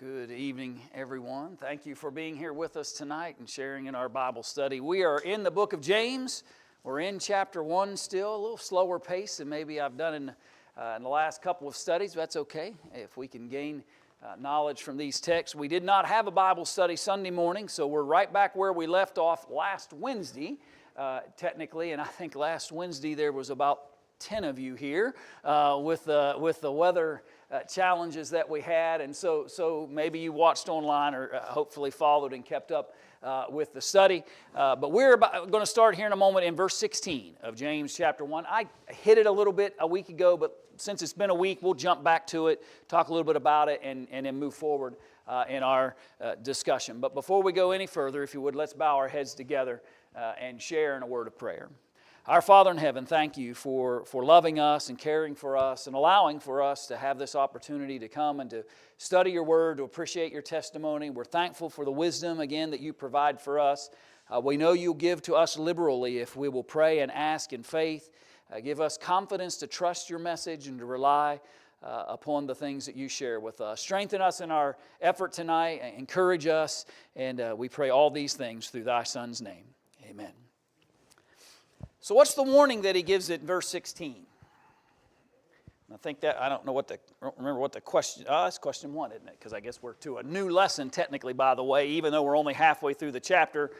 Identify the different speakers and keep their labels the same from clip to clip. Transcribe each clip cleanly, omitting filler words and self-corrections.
Speaker 1: Good evening, everyone. Thank you for being here with us tonight and sharing in our Bible study. We are in the book of James. We're in chapter 1 still, a little slower pace than maybe I've done in the last couple of studies. That's okay if we can gain knowledge from these texts. We did not have a Bible study Sunday morning, so we're right back where we left off last Wednesday, technically. And I think last Wednesday there was about 10 of you here with the weather challenges that we had, and so maybe you watched online or hopefully followed and kept up with the study. But we're going to start here in a moment in verse 16 of James chapter 1. I hit it a little bit a week ago, but since it's been a week, we'll jump back to it, talk a little bit about it, and then move forward in our discussion. But before we go any further, if you would, let's bow our heads together and share in a word of prayer. Our Father in heaven, thank you for loving us and caring for us and allowing for us to have this opportunity to come and to study your word, to appreciate your testimony. We're thankful for the wisdom, again, that you provide for us. We know you'll give to us liberally if we will pray and ask in faith. Give us confidence to trust your message and to rely upon the things that you share with us. Strengthen us in our effort tonight. Encourage us. And we pray all these things through thy Son's name. Amen. So what's the warning that he gives in verse 16? I don't remember what the question, it's question 1, isn't it? Because I guess we're to a new lesson technically, by the way, even though we're only halfway through the chapter.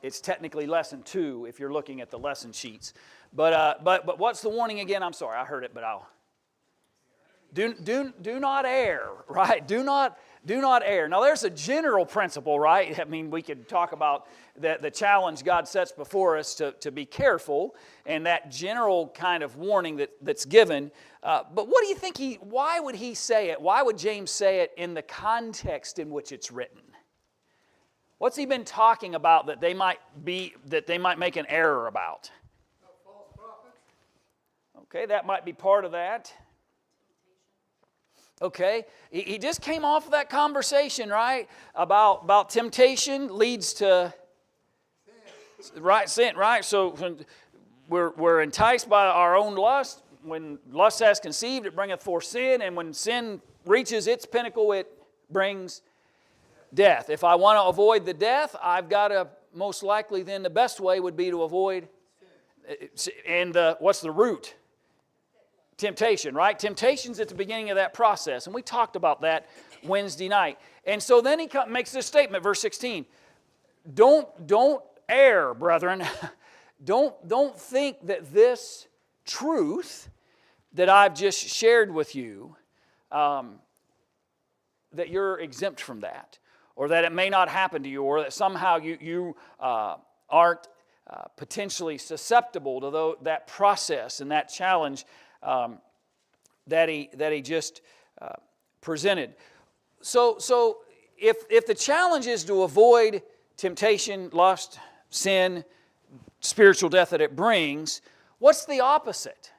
Speaker 1: It's technically lesson 2 if you're looking at the lesson sheets. But what's the warning again? I'm sorry, I heard it, but I'll... Do not err, right? Do not err. Now, there's a general principle, right? I mean, we could talk about the challenge God sets before us to be careful, and that general kind of warning that's given. But what do you think why would he say it? Why would James say it in the context in which it's written? What's he been talking about that they might make an error about?
Speaker 2: False prophets.
Speaker 1: Okay, that might be part of that. Okay, he just came off of that conversation, right, about temptation leads to sin, right? So when we're enticed by our own lust. When lust has conceived, it bringeth forth sin, and when sin reaches its pinnacle, it brings death. If I want to avoid the death, I've got to, most likely then the best way would be to avoid, and what's the root? Temptation, right? Temptation's at the beginning of that process, and we talked about that Wednesday night. And so then he makes this statement, verse 16. Don't err, brethren. Don't think that this truth that I've just shared with you, that you're exempt from that, or that it may not happen to you, or that somehow you aren't potentially susceptible to that process and that challenge that he just presented. So if the challenge is to avoid temptation, lust, sin, spiritual death that it brings, what's the opposite?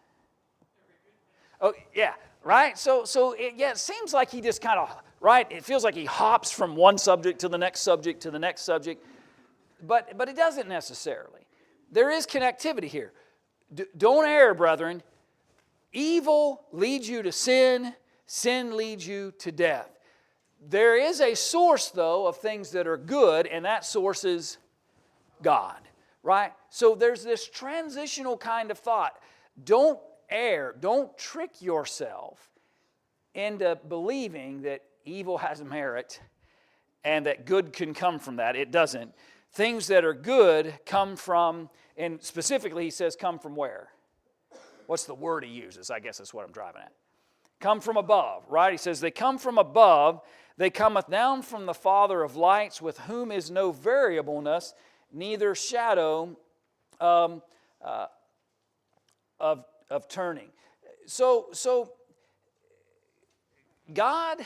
Speaker 1: Oh yeah, right. So it seems like he just kind of, right. It feels like he hops from one subject to the next subject to the next subject, but it doesn't necessarily. There is connectivity here. Don't err, brethren. Evil leads you to sin. Sin leads you to death. There is a source, though, of things that are good, and that source is God, right? So there's this transitional kind of thought. Don't err. Don't trick yourself into believing that evil has merit and that good can come from that. It doesn't. Things that are good come from, and specifically he says come from where? What's the word he uses? I guess that's what I'm driving at. Come from above, right? He says, they come from above. They cometh down from the Father of lights, with whom is no variableness, neither shadow of turning. So God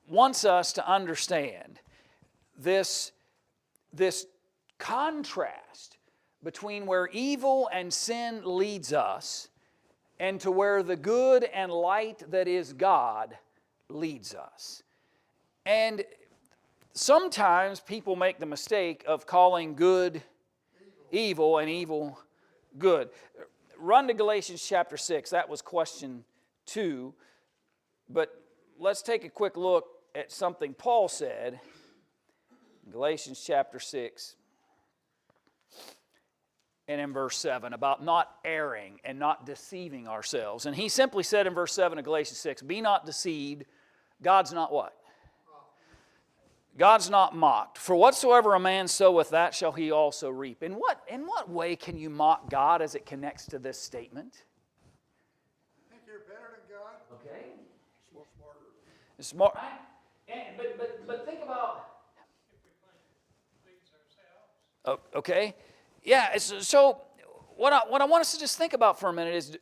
Speaker 1: wants us to understand this contrast between where evil and sin leads us and to where the good and light that is God leads us. And sometimes people make the mistake of calling good evil and evil good. Run to Galatians chapter 6. That was question 2. But let's take a quick look at something Paul said in Galatians chapter 6 and in verse 7 about not erring and not deceiving ourselves. And he simply said in verse 7 of Galatians 6, be not deceived, God's not what? God's not mocked. For whatsoever a man soweth, that shall he also reap. In what way can you mock God as it connects to this statement?
Speaker 2: Think you're better than God?
Speaker 1: Okay.
Speaker 2: Well, smarter.
Speaker 1: It's smart. But think about. Oh, okay. Yeah. So what I want us to just think about for a minute is,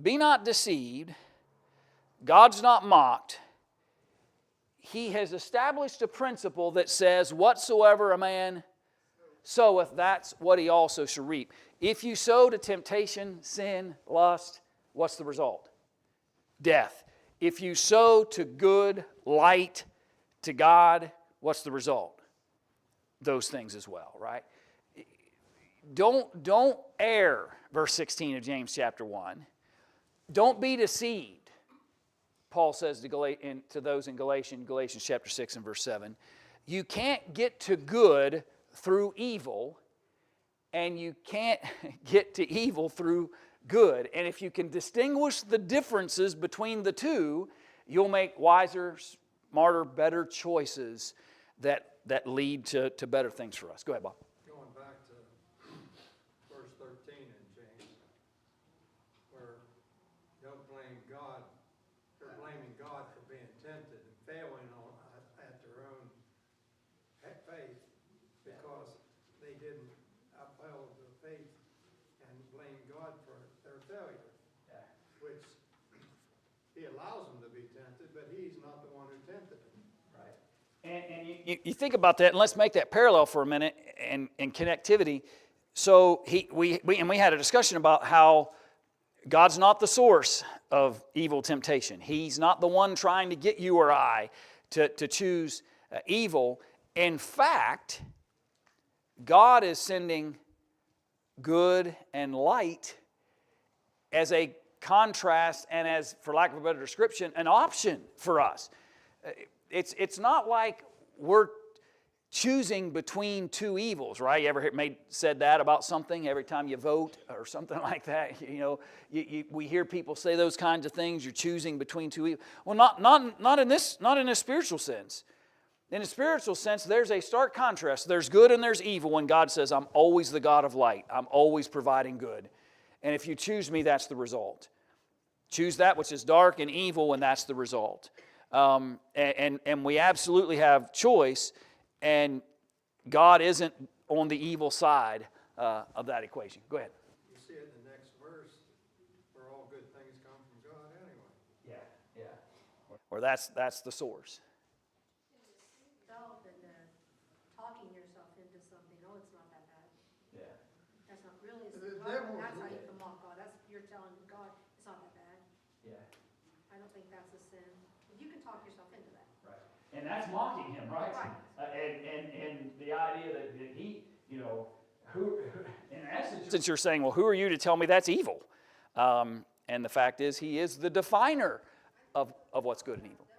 Speaker 1: be not deceived. God's not mocked. He has established a principle that says, whatsoever a man soweth, that's what he also shall reap. If you sow to temptation, sin, lust, what's the result? Death. If you sow to good, light, to God, what's the result? Those things as well, right? Don't err, verse 16 of James chapter 1. Don't be deceived. Paul says to those in Galatians chapter 6 and verse 7, you can't get to good through evil, and you can't get to evil through good. And if you can distinguish the differences between the two, you'll make wiser, smarter, better choices that lead to better things for us. Go ahead, Bob.
Speaker 2: Going back to verse 13 in James, where don't blame God. They're blaming God for being tempted and failing at their own faith because they didn't uphold the faith and blame God for their failure.
Speaker 1: Yeah.
Speaker 2: Which he allows them to be tempted, but he's not the one who tempted them.
Speaker 1: Right. And you think about that, and let's make that parallel for a minute and connectivity. So we had a discussion about how God's not the source of evil temptation. He's not the one trying to get you or I to choose evil. In fact, God is sending good and light as a contrast and as, for lack of a better description, an option for us. It's not like we're choosing between two evils, right? You ever said that about something every time you vote or something like that? You know, we hear people say those kinds of things. You're choosing between two evils. Well, not in this spiritual sense. In a spiritual sense, there's a stark contrast. There's good and there's evil when God says, I'm always the God of light. I'm always providing good. And if you choose me, that's the result. Choose that which is dark and evil, and that's the result. And we absolutely have choice, and God isn't on the evil side of that equation. Go ahead.
Speaker 2: You see it in the next verse, where all good things come from God anyway.
Speaker 1: Yeah. Or that's the source.
Speaker 3: Talking yourself into something, oh, it's not that bad.
Speaker 1: Yeah.
Speaker 3: That's not really,
Speaker 2: The
Speaker 3: that's
Speaker 2: devil-
Speaker 3: how you can mock God. You're telling God, it's not that bad.
Speaker 1: Yeah.
Speaker 3: I don't think that's a sin. You can talk yourself into that.
Speaker 1: Right. And that's mocking him, right?
Speaker 3: Right.
Speaker 1: And the idea that he, who in essence, since you're saying, well, who are you to tell me that's evil? And the fact is, he is the definer of what's good and evil.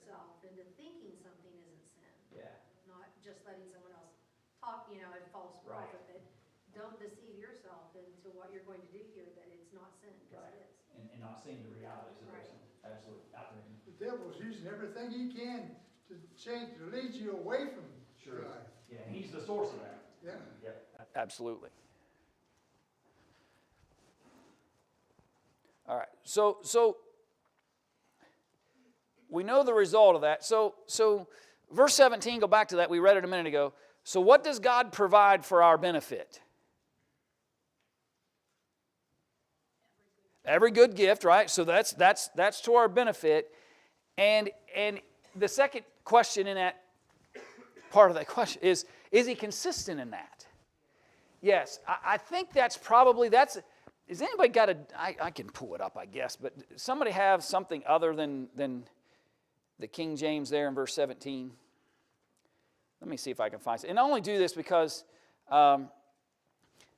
Speaker 3: Yourself into thinking something isn't sin.
Speaker 1: Yeah.
Speaker 3: Not just letting someone else talk, in false
Speaker 1: Right.
Speaker 3: prophet, that don't deceive yourself into what you're going to do here, that it's not sin, because it is.
Speaker 1: And not seeing the realities of those things. Absolutely.
Speaker 2: The devil's using everything he can to lead you away from God.
Speaker 1: Yeah, and he's the source of that.
Speaker 2: Yeah.
Speaker 1: Yep. Absolutely. All right. So we know the result of that. So verse 17, go back to that. We read it a minute ago. So what does God provide for our benefit? Every good gift, right? So that's to our benefit. And the second question in that part of that question is he consistent in that? Yes, I think that's probably, has anybody got I can pull it up, I guess, but somebody have something other than the King James there in verse 17? Let me see if I can find it. And I only do this because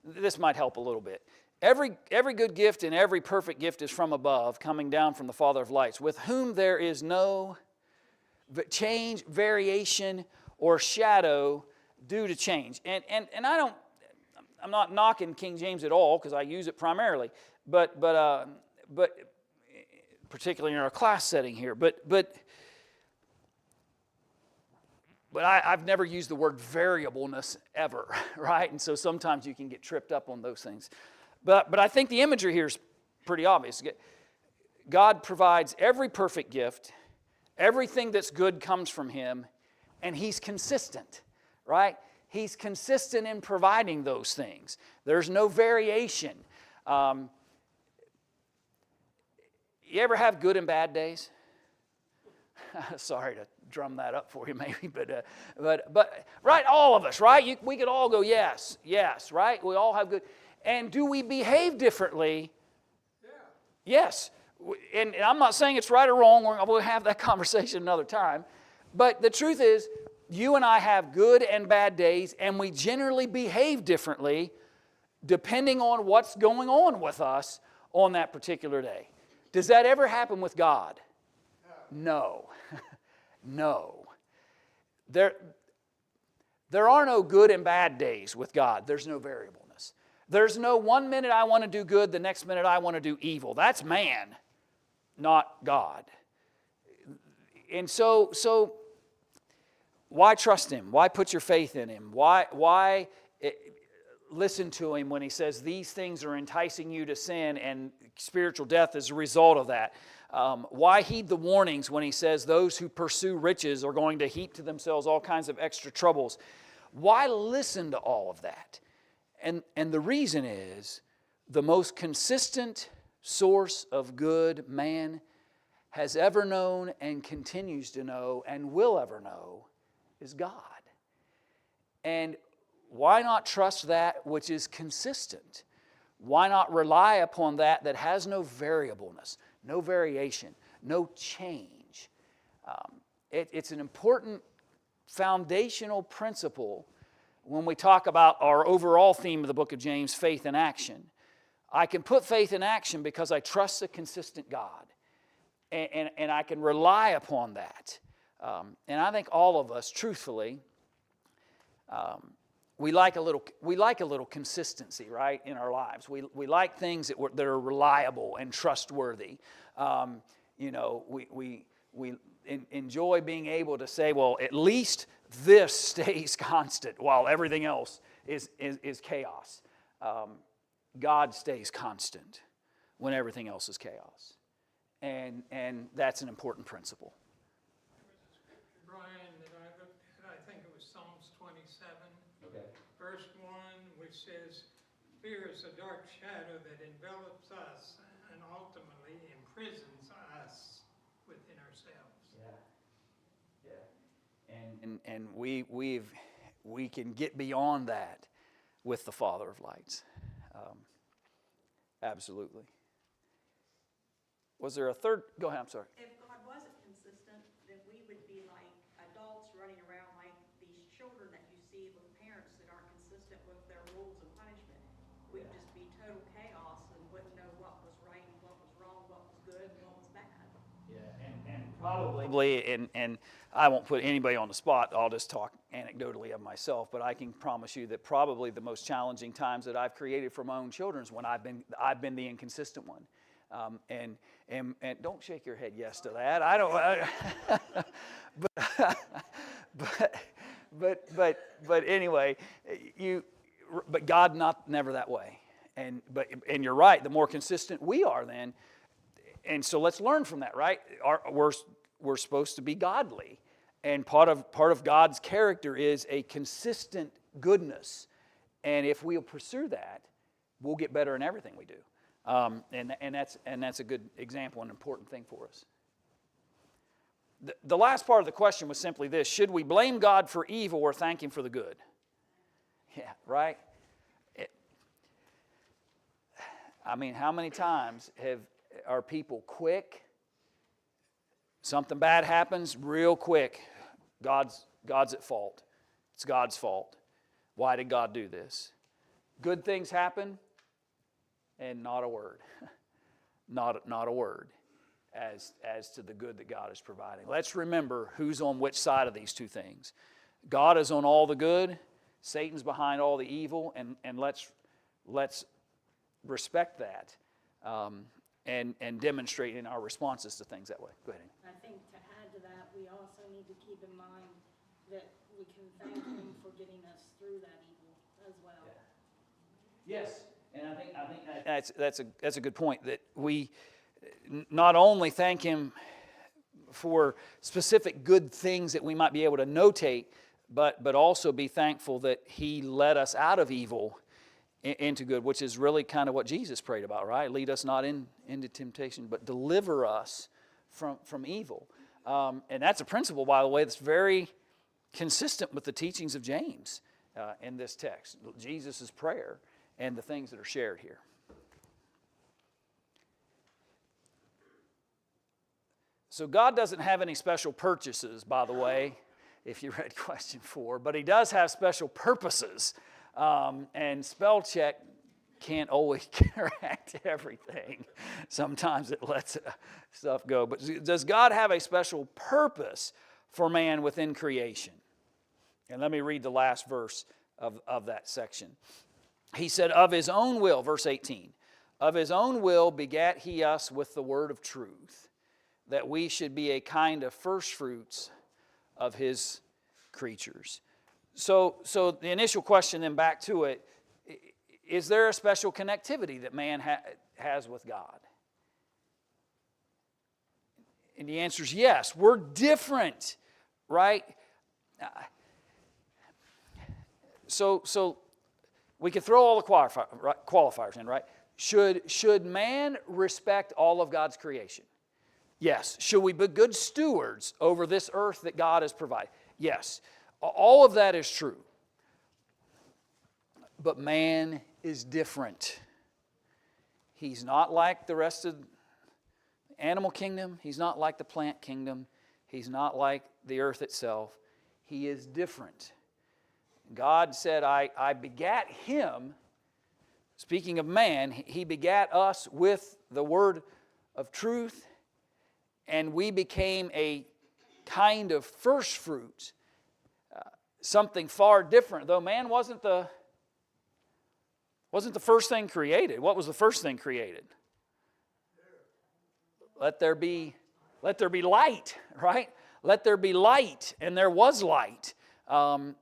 Speaker 1: this might help a little bit. Every good gift and every perfect gift is from above, coming down from the Father of lights, with whom there is no change, variation, or shadow due to change. And I'm not knocking King James at all because I use it primarily, but particularly in our class setting here. But I've never used the word variableness ever, right? And so sometimes you can get tripped up on those things. But I think the imagery here is pretty obvious. God provides every perfect gift. Everything that's good comes from Him, and He's consistent, right? He's consistent in providing those things. There's no variation. You ever have good and bad days? Sorry to drum that up for you, maybe, but right, all of us, right? We could all go yes, right? We all have good. And do we behave differently? Yeah. Yes. And I'm not saying it's right or wrong. We'll have that conversation another time. But the truth is, you and I have good and bad days, and we generally behave differently depending on what's going on with us on that particular day. Does that ever happen with God? No. No. There are no good and bad days with God. There's no variableness. There's no 1 minute I want to do good, the next minute I want to do evil. That's man, not God. And so why trust Him? Why put your faith in Him? Why listen to Him when He says these things are enticing you to sin and spiritual death is a result of that? Why heed the warnings when He says those who pursue riches are going to heap to themselves all kinds of extra troubles? Why listen to all of that? And the reason is the most consistent source of good man has ever known and continues to know and will ever know is God. And why not trust that which is consistent? Why not rely upon that has no variableness, no variation, no change? It's an important foundational principle when we talk about our overall theme of the book of James, faith in action. I can put faith in action because I trust a consistent God. And I can rely upon that. And I think all of us, truthfully, we like a little consistency, right, in our lives. We like things that are reliable and trustworthy. We enjoy being able to say, well, at least this stays constant while everything else is chaos. God stays constant when everything else is chaos. And that's an important principle.
Speaker 2: Brian, that I looked at, I think it was Psalms 27, verse 1, which says, fear is a dark shadow that envelops us and ultimately imprisons us within ourselves.
Speaker 1: Yeah. And we can get beyond that with the Father of lights. Absolutely. Was there a third? Go ahead, I'm sorry.
Speaker 4: If God wasn't consistent, then we would be like adults running around like these children that you see with parents that aren't consistent with their rules and punishment. We'd just be total chaos and wouldn't know what was right and what was wrong, what was good and what was bad.
Speaker 1: Yeah, and probably, and I won't put anybody on the spot, I'll just talk anecdotally of myself, but I can promise you that probably the most challenging times that I've created for my own children is when I've been the inconsistent one. And don't shake your head yes to that. I don't. But anyway, but God never that way. And you're right. The more consistent we are, then, and so let's learn from that, right? We're supposed to be godly, and part of God's character is a consistent goodness. And if we'll pursue that, we'll get better in everything we do. And that's a good example, an important thing for us. The last part of the question was simply this: should we blame God for evil or thank Him for the good? Yeah, right? How many times are people quick? Something bad happens real quick. God's at fault. It's God's fault. Why did God do this? Good things happen, and not a word. Not a word. as to the good that God is providing. Let's remember who's on which side of these two things. God is on all the good, Satan's behind all the evil, and let's respect that and demonstrate in our responses to things that way. Go ahead.
Speaker 5: I think to add to that, we also need to keep in mind that we can thank Him for getting us through that evil as well.
Speaker 1: Yes, and I think that's a good point, that we not only thank Him for specific good things that we might be able to notate, but also be thankful that He led us out of evil into good, which is really kind of what Jesus prayed about, right? Lead us not into temptation, but deliver us from evil. And that's a principle, by the way, that's very consistent with the teachings of James in this text, Jesus' prayer and the things that are shared here. So God doesn't have any special purchases, by the way, if you read question 4, but He does have special purposes. And spell check can't always counteract everything. Sometimes it lets stuff go. But does God have a special purpose for man within creation? And let me read the last verse of that section. He said, of His own will, verse 18, of His own will begat He us with the word of truth, that we should be a kind of firstfruits of His creatures. So the initial question then back to it, is there a special connectivity that man has with God? And the answer is yes. We're different, right? So we could throw all the qualifiers in, right? Should man respect all of God's creation? Yes. Should we be good stewards over this earth that God has provided? Yes. All of that is true. But man is different. He's not like the rest of the animal kingdom. He's not like the plant kingdom. He's not like the earth itself. He is different. God said, I begat him. Speaking of man, He begat us with the word of truth, and we became a kind of first fruit. Something far different. Though man wasn't the first thing created. What was the first thing created? Let there be light, right? Let there be light, and there was light.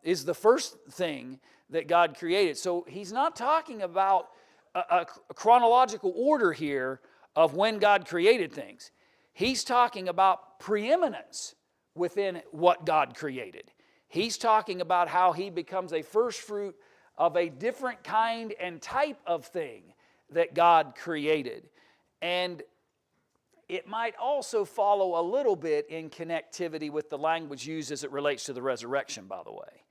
Speaker 1: Is the first thing that God created. So He's not talking about a chronological order here of when God created things. He's talking about preeminence within what God created. He's talking about how He becomes a first fruit of a different kind and type of thing that God created. And it might also follow a little bit in connectivity with the language used as it relates to the resurrection, by the way.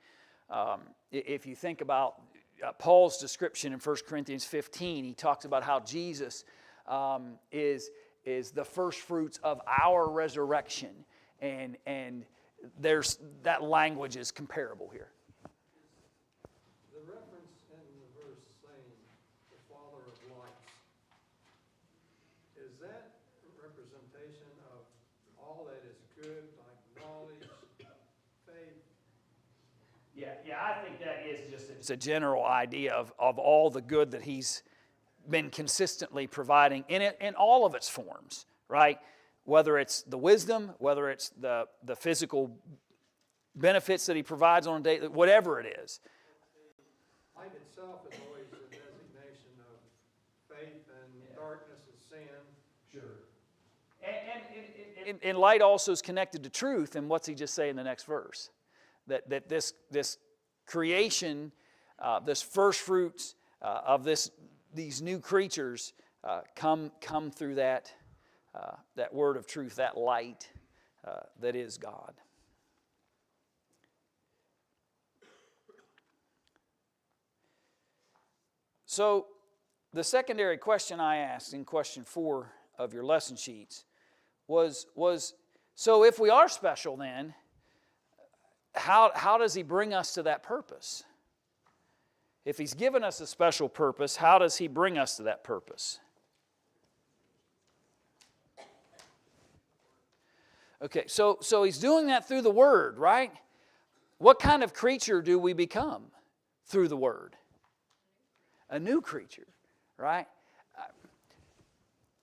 Speaker 1: If you think about Paul's description in 1 Corinthians 15, he talks about how Jesus is the first fruits of our resurrection. And there's that language is comparable here.
Speaker 2: The reference in the verse saying the Father of lights, is that a representation of all that is good, like knowledge, faith?
Speaker 1: Yeah, I think that is just it's a general idea of all the good that He's been consistently providing in all of its forms, right? Whether it's the wisdom, whether it's the physical benefits that He provides on a day, whatever it is.
Speaker 2: Light itself is always a designation of faith, and darkness is sin.
Speaker 1: Sure. And light also is connected to truth, and what's He just say in the next verse? That this creation, this first fruits of these new creatures come through that word of truth, that light that is God. So the secondary question I asked in question 4 of your lesson sheets was so if we are special then, how does He bring us to that purpose? If He's given us a special purpose, how does He bring us to that purpose? Okay, so he's doing that through the Word, right? What kind of creature do we become through the Word? A new creature, right?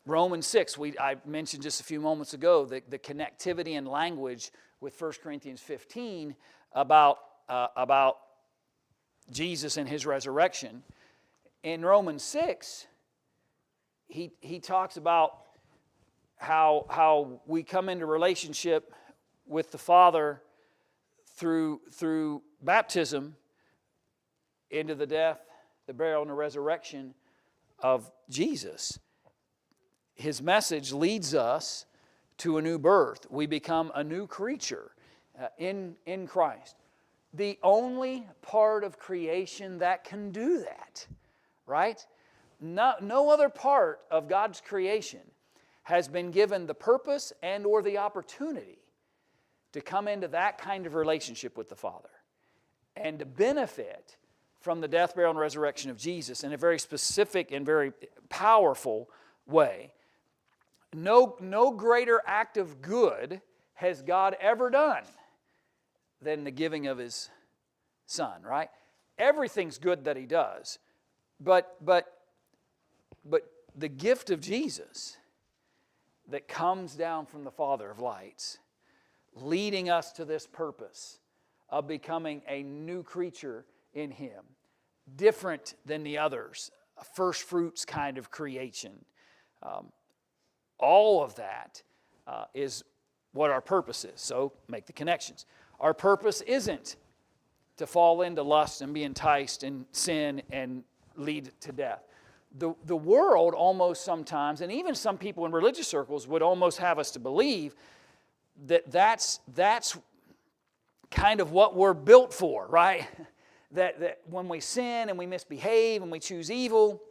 Speaker 1: Romans 6, I mentioned just a few moments ago, the connectivity and language with 1 Corinthians 15 about Jesus and His resurrection. In Romans 6, he talks about how we come into relationship with the Father through baptism into the death, the burial, and the resurrection of Jesus. His message leads us to a new birth. We become a new creature in Christ. The only part of creation that can do that, right? No other part of God's creation has been given the purpose and or the opportunity to come into that kind of relationship with the Father and to benefit from the death, burial, and resurrection of Jesus in a very specific and very powerful way. No greater act of good has God ever done than the giving of His Son, right? Everything's good that He does, but the gift of Jesus that comes down from the Father of lights, leading us to this purpose of becoming a new creature in Him, different than the others, a first fruits kind of creation. All of that is what our purpose is. So make the connections. Our purpose isn't to fall into lust and be enticed in sin and lead to death. The world almost sometimes, and even some people in religious circles would almost have us to believe that that's kind of what we're built for, right? That when we sin and we misbehave and we choose evil,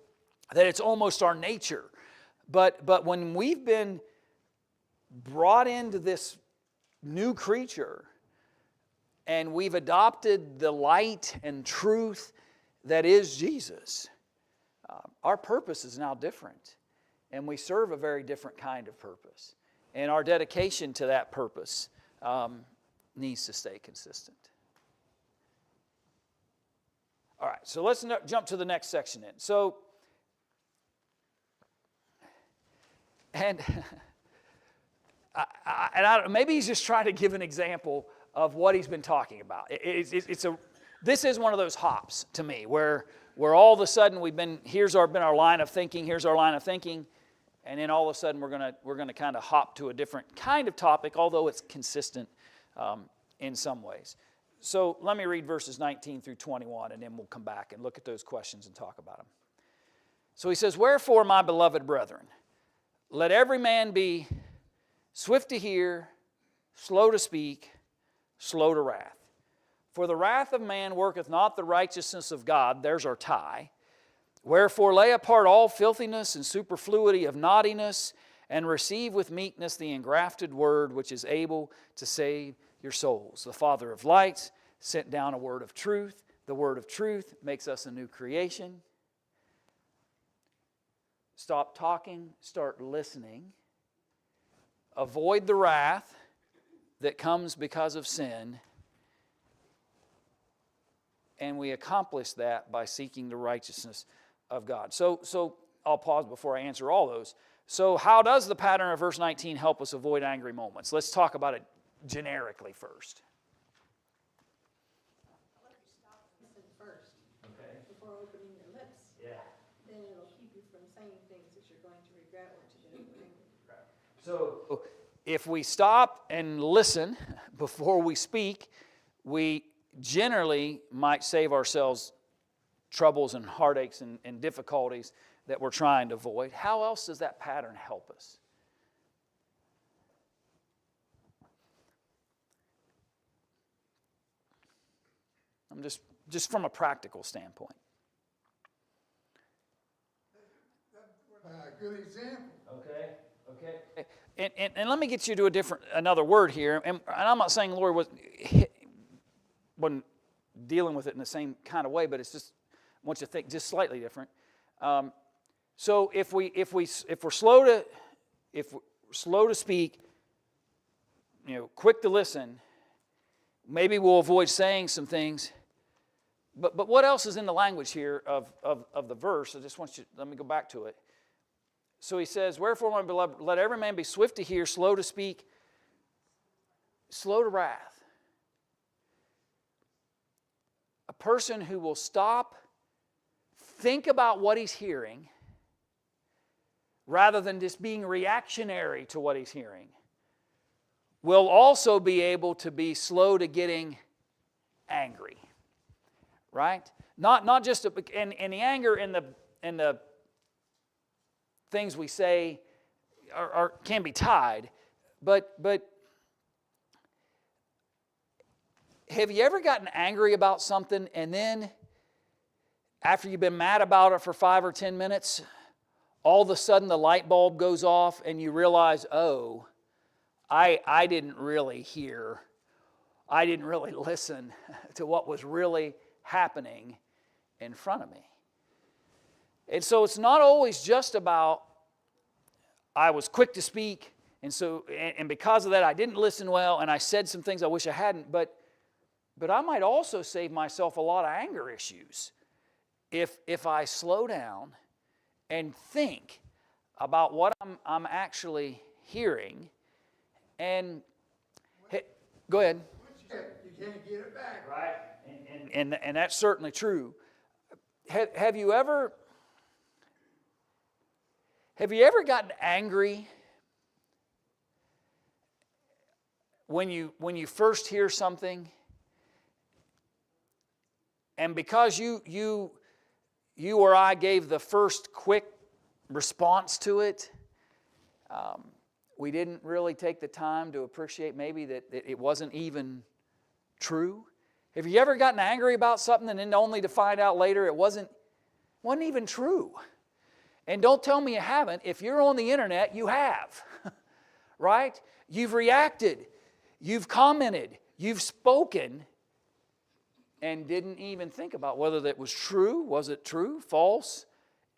Speaker 1: that it's almost our nature. But when we've been brought into this new creature and we've adopted the light and truth that is Jesus, our purpose is now different. And we serve a very different kind of purpose. And our dedication to that purpose needs to stay consistent. All right, so let's jump to the next section then. So, maybe he's just trying to give an example of what he's been talking about. This is one of those hops to me, where all of a sudden here's been our line of thinking, and then all of a sudden we're gonna kind of hop to a different kind of topic, although it's consistent in some ways. So let me read verses 19 through 21, and then we'll come back and look at those questions and talk about them. So he says, "Wherefore, my beloved brethren, let every man be swift to hear, slow to speak, slow to wrath. For the wrath of man worketh not the righteousness of God." There's our tie. "Wherefore lay apart all filthiness and superfluity of naughtiness, and receive with meekness the engrafted word, which is able to save your souls. The Father of lights sent down a word of truth. The word of truth makes us a new creation." Stop talking, start listening. Avoid the wrath that comes because of sin. And we accomplish that by seeking the righteousness of God. So I'll pause before I answer all those. So how does the pattern of verse 19 help us avoid angry moments? Let's talk about it generically first.
Speaker 5: I'll let you stop and listen first,
Speaker 1: Okay.
Speaker 5: before opening your lips.
Speaker 1: Yeah.
Speaker 5: Then it'll keep you from saying things that you're going to regret what you did.
Speaker 1: So if we stop and listen before we speak, we generally might save ourselves troubles and heartaches and difficulties that we're trying to avoid. How else does that pattern help us? I'm just from a practical standpoint.
Speaker 2: Good example.
Speaker 1: Okay. And let me get you to another word here. And I'm not saying the Lord wasn't dealing with it in the same kind of way, but it's just I want you to think just slightly different. So if we're slow to speak, quick to listen. Maybe we'll avoid saying some things. But what else is in the language here of the verse? I just want you, let me go back to it. So he says, wherefore, my beloved, let every man be swift to hear, slow to speak, slow to wrath. A person who will stop, think about what he's hearing, rather than just being reactionary to what he's hearing, will also be able to be slow to getting angry. Right? Not just, and the anger and the things we say can be tied, but have you ever gotten angry about something and then after you've been mad about it for 5 or 10 minutes, all of a sudden the light bulb goes off and you realize, oh, I didn't really hear, I didn't really listen to what was really happening in front of me. And so it's not always just about I was quick to speak, and because of that I didn't listen well, and I said some things I wish I hadn't, but I might also save myself a lot of anger issues if I slow down and think about what I'm actually hearing. And go ahead.
Speaker 2: You can't get it back.
Speaker 1: Right, and that's certainly true. Have you ever gotten angry when you first hear something, and because you or I gave the first quick response to it, we didn't really take the time to appreciate maybe that it wasn't even true? Have you ever gotten angry about something and then only to find out later it wasn't even true? And don't tell me you haven't. If you're on the internet, you have. Right? You've reacted. You've commented. You've spoken and didn't even think about whether that was true. Was it true? False?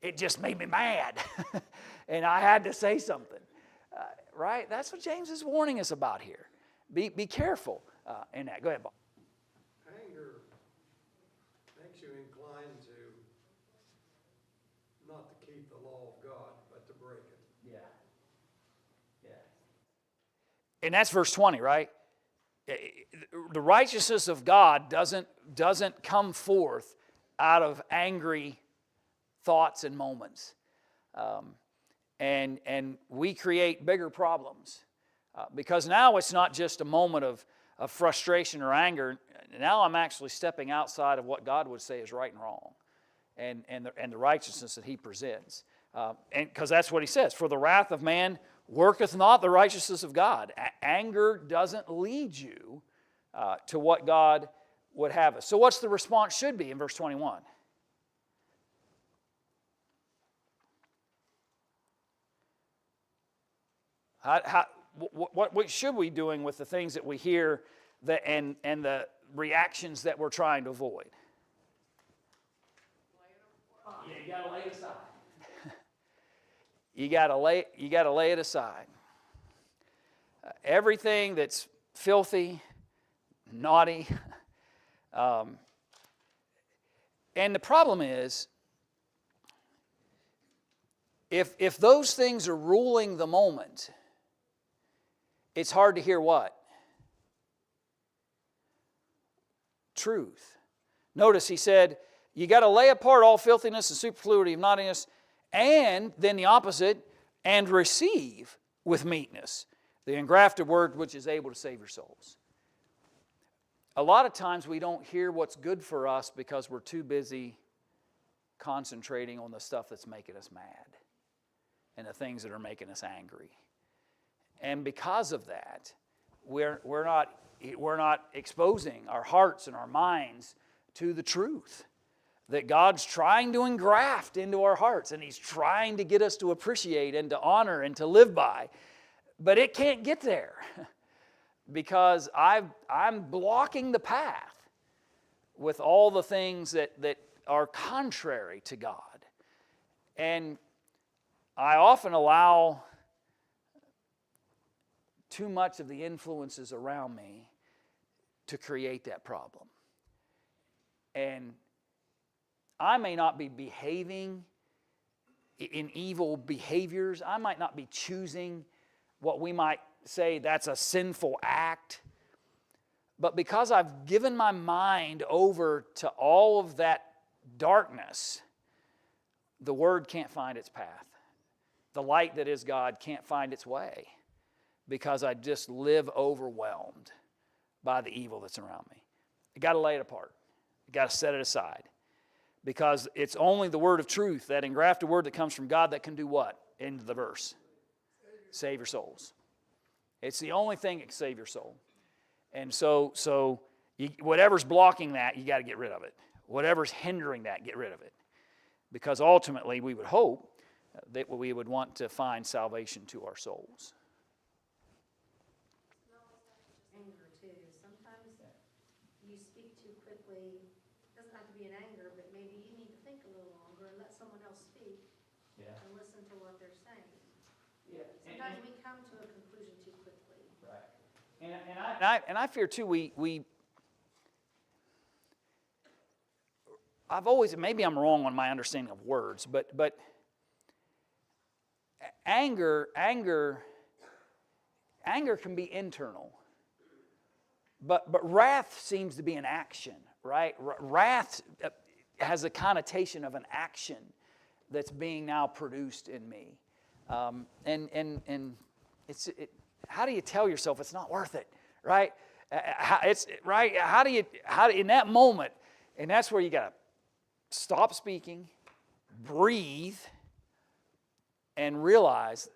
Speaker 1: It just made me mad. And I had to say something. Right? That's what James is warning us about here. Be careful in that. Go ahead, Bob.
Speaker 2: Anger makes you inclined to not to keep the law of God, but to break it.
Speaker 1: Yeah. And that's verse 20, right? The righteousness of God doesn't come forth out of angry thoughts and moments. And we create bigger problems. Because now it's not just a moment of frustration or anger. Now I'm actually stepping outside of what God would say is right and wrong, and the righteousness that He presents. And because that's what He says, for the wrath of man worketh not the righteousness of God. Anger doesn't lead you to what God would have us. So what's the response should be in verse 21? What should we be doing with the things that we hear and the reactions that we're trying to avoid? Yeah, you got to lay it aside. You got to lay it aside. Everything that's filthy, naughty, and the problem is, if those things are ruling the moment, it's hard to hear what? Truth. Notice he said, you got to lay apart all filthiness and superfluity of naughtiness, and then the opposite, and receive with meekness the engrafted word which is able to save your souls. A lot of times we don't hear what's good for us because we're too busy concentrating on the stuff that's making us mad and the things that are making us angry. And because of that, we're not exposing our hearts and our minds to the truth that God's trying to engraft into our hearts, and He's trying to get us to appreciate and to honor and to live by. But it can't get there because I'm blocking the path with all the things that are contrary to God. And I often allow too much of the influences around me to create that problem. And I may not be behaving in evil behaviors. I might not be choosing what we might say that's a sinful act. But because I've given my mind over to all of that darkness, the Word can't find its path. The light that is God can't find its way because I just live overwhelmed by the evil that's around me. You got to lay it apart. You got to set it aside. Because it's only the word of truth, that engrafted word that comes from God, that can do what? End of the verse. Save your souls. It's the only thing that can save your soul. And so whatever's blocking that, you got to get rid of it. Whatever's hindering that, get rid of it. Because ultimately, we would hope that we would want to find salvation to our souls.
Speaker 3: Anger too. Sometimes you speak too quickly. It doesn't have to be in anger, but maybe you need to think a little longer and let someone else speak and listen to what they're saying. Sometimes we come to a conclusion too quickly.
Speaker 1: Right. And I fear too, I've always, maybe I'm wrong on my understanding of words, but anger can be internal. But wrath seems to be an action, right? Wrath has a connotation of an action that's being now produced in me. And how do you tell yourself it's not worth it, right? How do you in that moment, and that's where you got to stop speaking, breathe, and realize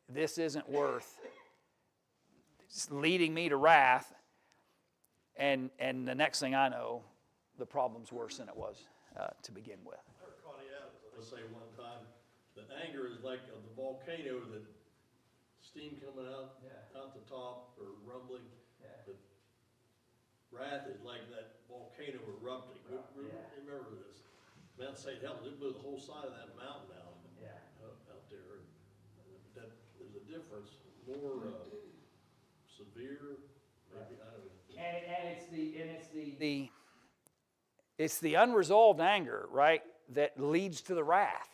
Speaker 1: this isn't worth leading me to wrath. And the next thing I know, the problem's worse than it was to begin with.
Speaker 6: I heard Connie Adams say one time that anger is like the volcano, that steam coming out the top or rumbling. But wrath is like that volcano erupting. Remember this. Mount St. Helens, it blew the whole side of that mountain down out there. That there's a difference, more severe, maybe, I don't know.
Speaker 1: And it's the unresolved anger, right, that leads to the wrath.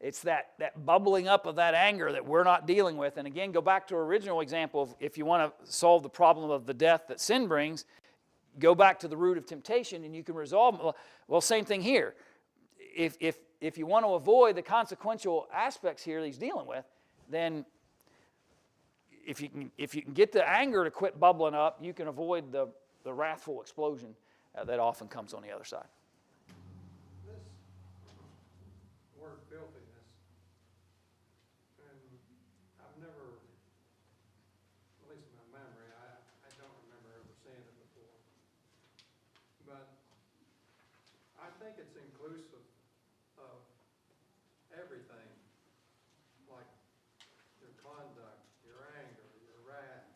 Speaker 1: It's that bubbling up of that anger that we're not dealing with. And again, go back to our original example of if you want to solve the problem of the death that sin brings, go back to the root of temptation and you can resolve. Well, same thing here. If you want to avoid the consequential aspects here that he's dealing with, then if you can get the anger to quit bubbling up, you can avoid the wrathful explosion that often comes on the other side.
Speaker 2: This word filthiness, and I've never, at least in my memory, I don't remember ever seeing it before. But I think it's inclusive of everything, like your conduct, your anger, your wrath,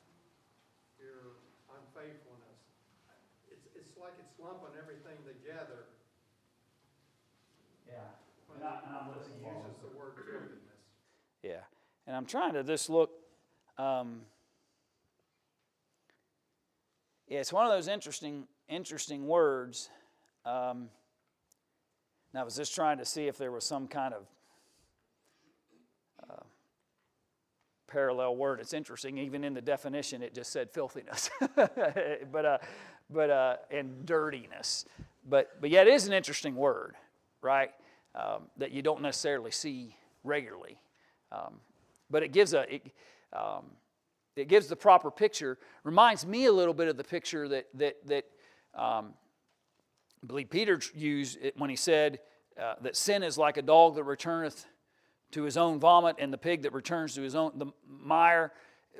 Speaker 2: your unfaithfulness. It's like it's lumping everything together.
Speaker 1: Yeah.
Speaker 2: When it uses the word filthiness.
Speaker 1: Yeah. And I'm trying to just look. Yeah, it's one of those interesting words. Now, I was just trying to see if there was some kind of parallel word. It's interesting. Even in the definition, it just said filthiness, and dirtiness. But yet, it is an interesting word, right? That you don't necessarily see regularly. But it gives it gives the proper picture. Reminds me a little bit of the picture that I believe Peter used when he said that sin is like a dog that returneth to his own vomit, and the pig that returns to his own the mire.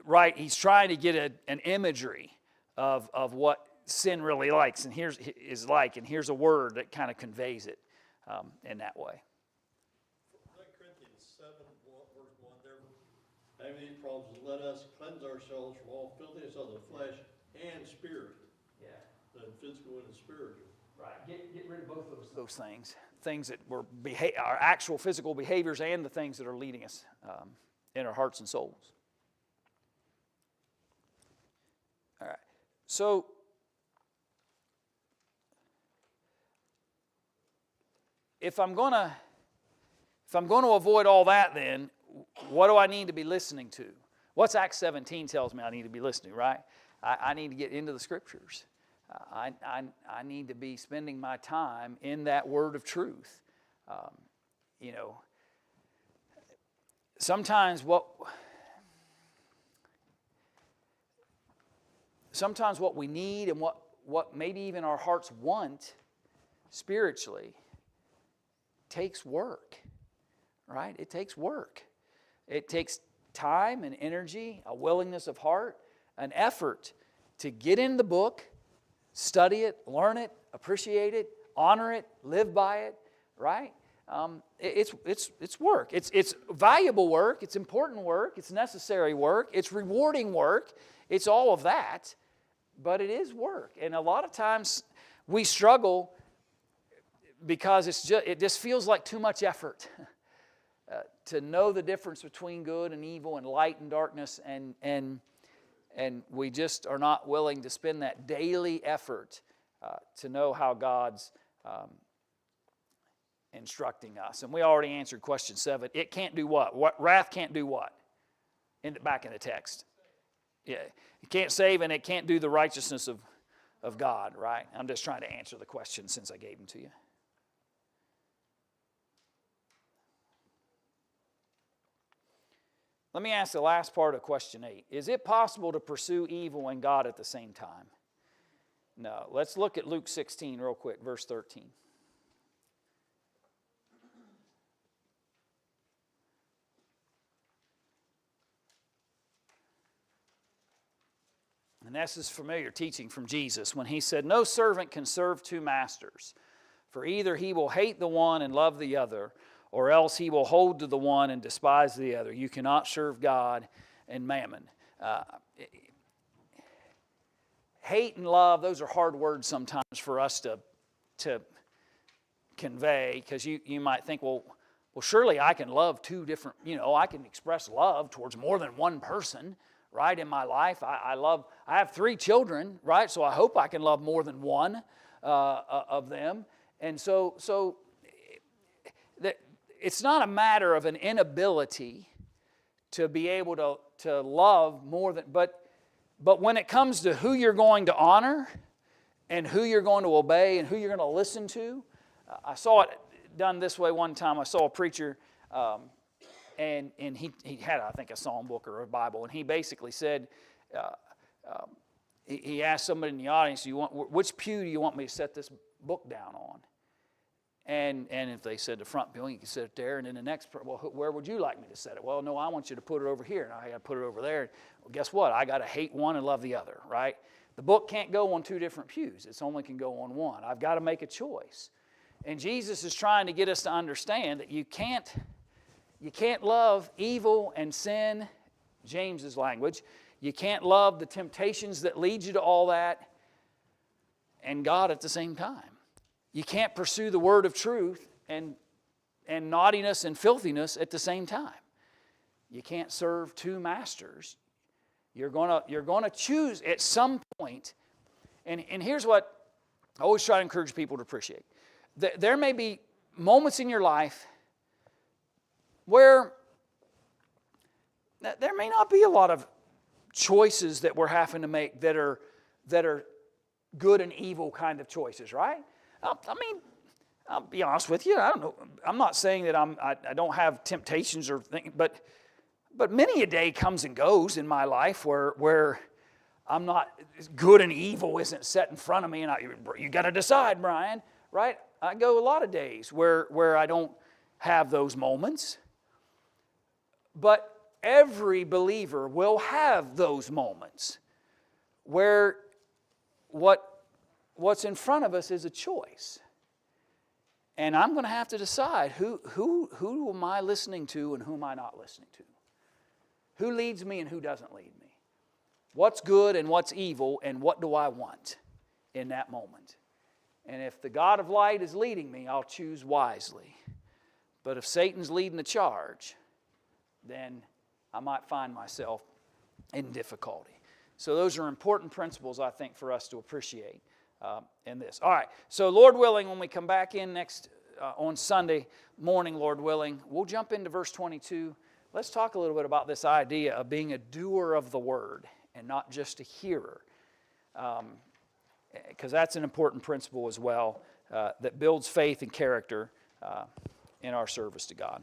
Speaker 1: Right? He's trying to get an imagery of what sin really likes, and here's a word that kind of conveys it in that way.
Speaker 6: 2 Corinthians 7, verse 1, there, having these problems, let us cleanse ourselves from all filthiness of the flesh and spirit.
Speaker 1: Yeah.
Speaker 6: The physical and the spiritual.
Speaker 1: Right. Get rid of both of those things. Things that were our actual physical behaviors and the things that are leading us in our hearts and souls. So, if I'm going to avoid all that, then what do I need to be listening to? What's Acts 17 tells me I need to be listening, right? I need to get into the Scriptures. I need to be spending my time in that word of truth. Sometimes what we need and what maybe even our hearts want spiritually takes work, right? It takes work. It takes time and energy, a willingness of heart, an effort to get in the book, study it, learn it, appreciate it, honor it, live by it, right? It's work. It's valuable work. It's important work. It's necessary work. It's rewarding work. It's all of that, but it is work. And a lot of times we struggle because it just feels like too much effort to know the difference between good and evil and light and darkness, and we just are not willing to spend that daily effort to know how God's instructing us. And we already answered question 7. It can't do what? Wrath can't do what? Back in the text. Yeah, it can't save, and it can't do the righteousness of God, right? I'm just trying to answer the question since I gave them to you. Let me ask the last part of question 8. Is it possible to pursue evil and God at the same time? No. Let's look at Luke 16 real quick, verse 13. And this is familiar teaching from Jesus when he said, "No servant can serve two masters, for either he will hate the one and love the other, or else he will hold to the one and despise the other. You cannot serve God and mammon." Hate and love, those are hard words sometimes for us to convey, because you might think, well, surely I can love two different, I can express love towards more than one person, right, in my life. I have 3 children, right, so I hope I can love more than one of them. And so it's not a matter of an inability to be able to love more than, but when it comes to who you're going to honor and who you're going to obey and who you're going to listen to, I saw it done this way one time. I saw a preacher, and he had, I think, a psalm book or a Bible, and he basically said, he asked somebody in the audience, which pew do you want me to set this book down on? And if they said the front pew, you can sit it there. And then the next, well, where would you like me to set it? Well, no, I want you to put it over here. And I got to put it over there. Well, guess what? I got to hate one and love the other, right? The book can't go on 2 different pews. It only can go on one. I've got to make a choice. And Jesus is trying to get us to understand that you can't love evil and sin, James's language. You can't love the temptations that lead you to all that and God at the same time. You can't pursue the word of truth and naughtiness and filthiness at the same time. You can't serve 2 masters. You're going to choose at some point. And here's what I always try to encourage people to appreciate. There may be moments in your life where there may not be a lot of choices that we're having to make that are good and evil kind of choices, right? I mean, I'll be honest with you. I don't know. I'm not saying that I don't have temptations or things, but many a day comes and goes in my life where I'm not, good and evil isn't set in front of me, and you got to decide, Brian, right? I go a lot of days where I don't have those moments, but every believer will have those moments where what's in front of us is a choice. And I'm going to have to decide who am I listening to and who am I not listening to? Who leads me and who doesn't lead me? What's good and what's evil, and what do I want in that moment? And if the God of light is leading me, I'll choose wisely. But if Satan's leading the charge, then I might find myself in difficulty. So those are important principles, I think, for us to appreciate in this. All right, so Lord willing, when we come back in next on Sunday morning, Lord willing, we'll jump into verse 22. Let's talk a little bit about this idea of being a doer of the word and not just a hearer, because that's an important principle as well that builds faith and character in our service to God.